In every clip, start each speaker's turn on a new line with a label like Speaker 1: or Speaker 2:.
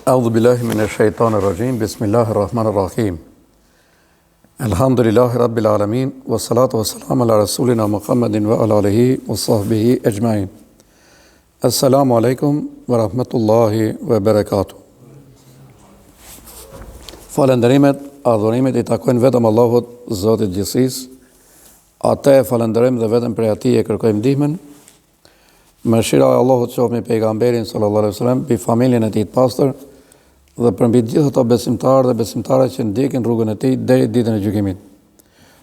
Speaker 1: أعوذ بالله من الشيطان الرجيم بسم الله الرحمن الرحيم الحمد لله رب العالمين والصلاة والسلام على رسولنا محمد وعلى آله وصحبه أجمعين السلام عليكم ورحمة الله وبركاته. Falenderimet, adhurimet I takojnë vetëm Allahut, Zotit gjithësisë. Atë e falenderojmë dhe vetëm prej Atij e kërkojmë ndihmën. Mëshira e Allahut qoftë me pejgamberin sallallahu alaihi wasallam, mbi familjen e tij të pastër dhe për mbi gjithë ato besimtarë dhe besimtare që ndjekin rrugën e tij deri ditën e gjykimit.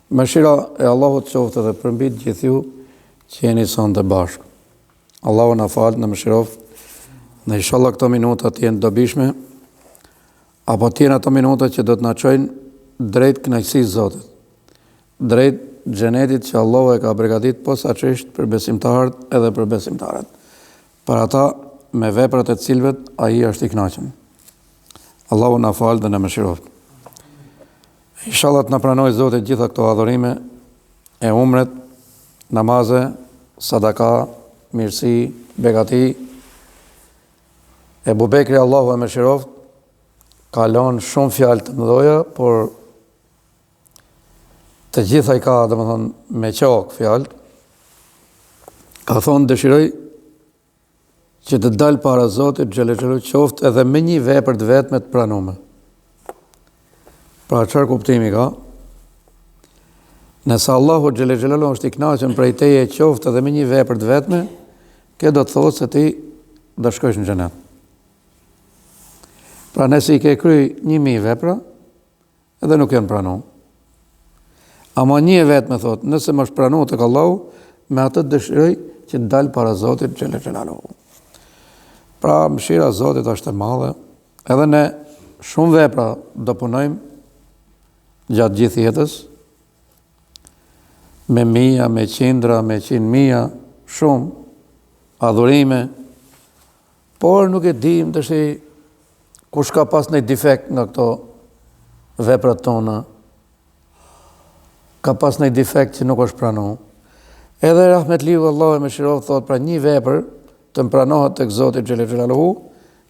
Speaker 1: Mëshira e Allahut qoftë edhe për mbi gjithë ju që jeni sonte bashkë. Allahu na fal, na mëshiroft. Në inshallah këto minuta të jenë dobishme, apo të jenë ato minuta që do të na çojnë drejt kënaqësisë Zotit, drejt xhenetit që Allahu e ka përgatitur posaçërisht për besimtarët edhe për besimtarët, për ata me veprat e cilëve ai është I kënaqur. Allahu na fal dhe na mëshiroft. Inshallah të na pranoj Zoti gjitha këto adhurime e umret, namaze, sadaka, mirësi, begati. Ebu Bekri Allahu e mëshiroft kalon shumë fjalë të mëdha, por të gjitha I ka, domethënë, me qok fjalë. Ka thonë dëshiroj që të dalë para Zotit xhelexhelu qoftë edhe me një vepër të vetme të pranuar. Pra çfarë kuptimi ka? Nëse Allahu xhelexhelu është I kënaqur prej teje qoftë edhe me një vepër të vetme, kjo do të thotë se ti do shkosh në xhenet. Pra nëse I ke kry 1000 vepra, edhe nuk janë pranuar. Ama një vetë me thotë, nëse më është pranuar tek Allahu, me atë dëshiroj që të dalë para Zotit xhelexhelalu. Pra mëshira e Zotit është e madhe, edhe ne shumë vepra do punojmë gjatë gjithë jetës, me mija, me qindra, me 100.000, shumë adhurime, por nuk e dim tash kush ka pas një defekt nga këto veprat tona, ka pas një defekt që nuk është pranuar. Edhe rahmetliu Allahu e mëshiroft thot, pra një vepër të më pranohet tek Zoti xhelexhelalu,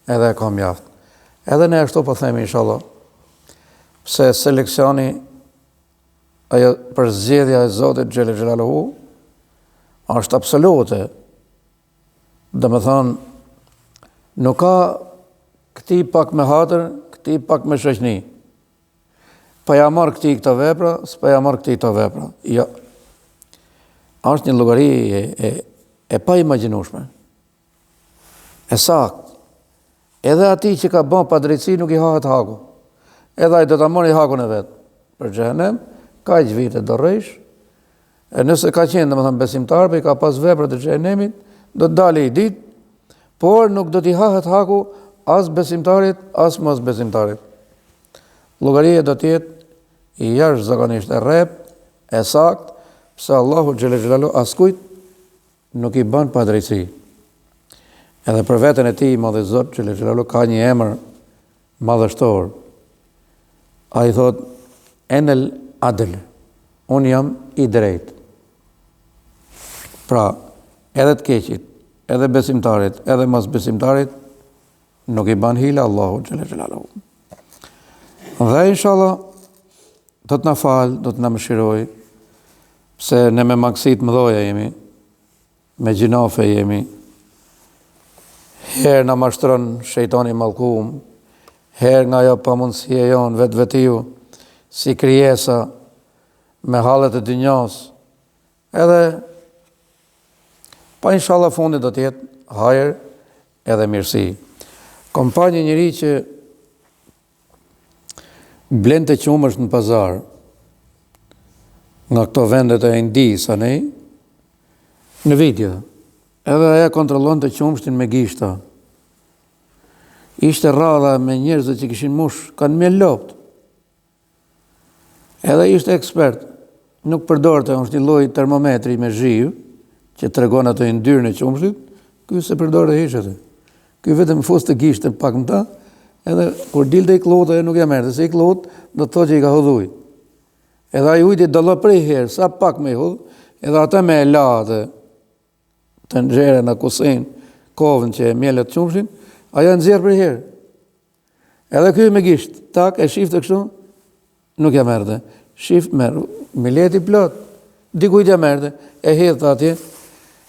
Speaker 1: edhe e ka mjaft. Edhe ne ashtu po themi inshallah. Pse seleksioni ajo përzgjedhja e Zotit xhelexhelalu është absolute. Domethënë nuk ka këti pak me hatër, këti pak me shoqni. Pa ja marr këti këto vepra, s'pa ja marr këti këto vepra. Jo. Është një llogari e pa imagjinueshme. E sakt. Edhe ati që ka bën padrejtësi nuk I hahet haku. Edhe ai do ta marrë hakun e vet. Për xhenem, kaq vite do rresh. E nëse ka qenë domethënë besimtar, pe ka pas veprat e xhenemit, do të dalë I ditë, por nuk do t'i hahet haku as besimtarit, as mos besimtarit. Llogaria do të jetë I jashtëzakonisht e rrept, e sakt, pse Allahu xhelexhelalu askujt nuk I bën padrejtësi. Edhe për veten e tij, madhe Zot xhelexhelalu ka një emër madhështor. Ai thot enel adl, un jam I drejt. Pra, edhe të keqit, edhe besimtarit, edhe mos besimtarit, nuk I ban hila Allahu xhelexhelalu. Dhe inshallah do të na fal, do të na mëshiroj, pse ne me maksit mëdhoja jemi, me gjinofe jemi. Herë na mashtron shejtani mallkum, herë nga ajo pamundësia jon vetvetiu, si krijesa me hallet e dynjas. Edhe pa inshallah fundi do të jetë hajër edhe mirësi. Kom pa një njeri që blente qumësht në pazar, nga këto vendet e Indisë, anej, në video. Edhe aja kontrollon të qumështin me gishta. Ishte radha me njerëzve që kishin mush, kanë me lopt. Edhe ishte ekspert. Nuk përdorte, është një lloj termometri me zhiv, që tregon ato yndyrën e qumshtit, ky se përdorte hiç atë. Ky vetëm fuste gishtën pak më ta, edhe kur dilte I kllotë nuk ja merrte, se I kllotë do të thotë që I ka hodhuj. Edhe ai ujti dallo prej herë, sa pak me hodh, edhe ata me la të nxjerrën në kusin, kovën që e mjellet qumshin, aja nxjerrë për herë. Edhe ky me gisht, tak, e shifte kështu, nuk ja merte. Shift merë, mileti plot, dikujt ja merte, e hedhë atje,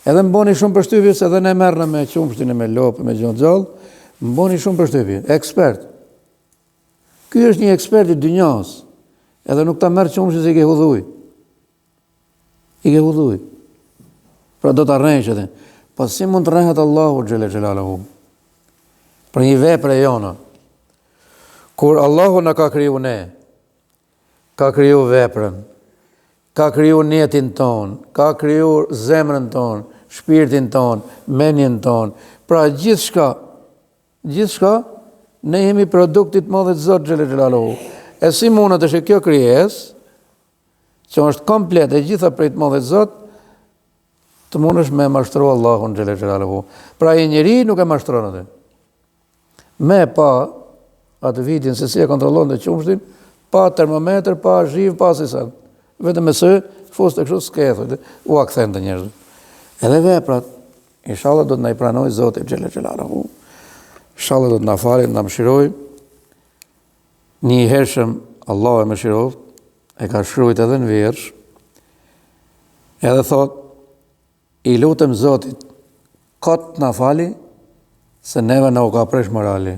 Speaker 1: edhe më boni shumë përshtypje, se edhe ne merrna me qumshtin e me lopë, me gjonë gjallë, më boni shumë përshtypje, ekspert. Ky është një ekspert i dynjas, edhe nuk ta merr qumshtin se i ke hudhuj. I ke hudhuj. Pra do të arrejsh edhe. Po si mund të rrehet Allahu xhele xhelaluhu? Për një vepër e jona. Kur Allahu na ka kriju ne, ka kriju veprën, ka kriju njetin ton, ka kriju zemrën ton, shpirtin ton, mendjen ton. Pra gjithçka, ne jemi produktit madh të Zotit xhele xhelaluhu. E si mundet është kjo krijesë, që është komplet e gjitha prej të madhit Zot, të mundesh me mashtru Allahun xhele xhelaluhu. Pra i njeri nuk e mashtron atë. Me pa atë vitin se si e kontrollon të qumshtin, pa termometër, pa zhiv, pa asisat. Vetëm me së, fuste kështu s'kethë, u akthen të njerëzve. Edhe veprat, inshallah do të na i pranoj Zoti xhele xhelaluhu. Inshallah do të na falë, na mëshiroj. Një hershëm Allah e mëshiroft, e ka shkruajt edhe në Vjersh, edhe thot, i lutem Zotit, kot na fali, se neve na u ka presh morali.